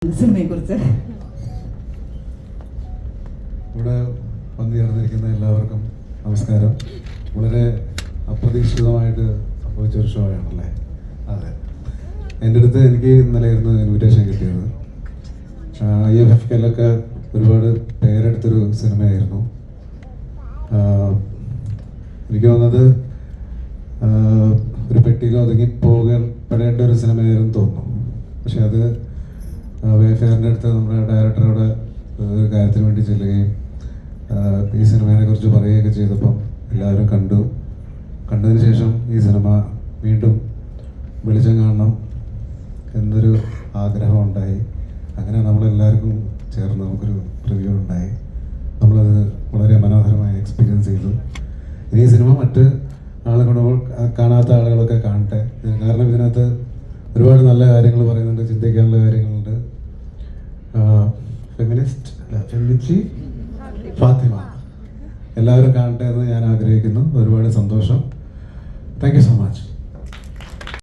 സിനിമയെക്കുറിച്ച് ഇവിടെ പങ്കുചേർന്നിരിക്കുന്ന എല്ലാവർക്കും നമസ്കാരം. വളരെ അപ്രതീക്ഷിതമായിട്ട് സംഭവിച്ചൊരു ഷോ ആണല്ലേ? അതെ, എൻ്റെ അടുത്ത് എനിക്ക് ഇന്നലെയായിരുന്നു ഇൻവിറ്റേഷൻ കിട്ടിയത്. IFFKയിലൊക്കെ ഒരുപാട് പേരെടുത്തൊരു സിനിമയായിരുന്നു. എനിക്ക് തോന്നുന്നത് ഒരു പെട്ടിയിൽ ഒതുങ്ങിപ്പോകപ്പെടേണ്ട ഒരു സിനിമയായിരുന്നു തോന്നുന്നു. പക്ഷെ അത് വേഫെയറിൻ്റെ അടുത്ത് നമ്മുടെ ഡയറക്ടറുടെ ഒരു കാര്യത്തിന് വേണ്ടി ചെല്ലുകയും ഈ സിനിമയെ കുറിച്ച് പറയുകയൊക്കെ ചെയ്തപ്പം എല്ലാവരും കണ്ടതിന് ശേഷം ഈ സിനിമ വീണ്ടും വെളിച്ചം കാണണം എന്നൊരു ആഗ്രഹം ഉണ്ടായി. അങ്ങനെ നമ്മളെല്ലാവർക്കും ചേർന്ന് നമുക്കൊരു റിവ്യൂ ഉണ്ടായി. നമ്മളത് വളരെ മനോഹരമായി എക്സ്പീരിയൻസ് ചെയ്തു. ഈ സിനിമ മറ്റ് ആളുകൾ കാണാത്ത ആളുകളൊക്കെ കാണട്ടെ. കാരണം ഇതിനകത്ത് ഒരുപാട് നല്ല കാര്യങ്ങൾ പറയുന്നുണ്ട്, ചിന്തിക്കാനുള്ള കാര്യങ്ങളുണ്ട്. ഫെമിനിസ്റ്റ് ഫാത്തിമ എല്ലാവരും കാണട്ടെ എന്ന് ഞാൻ ആഗ്രഹിക്കുന്നു. ഒരുപാട് സന്തോഷം. Thank you so much.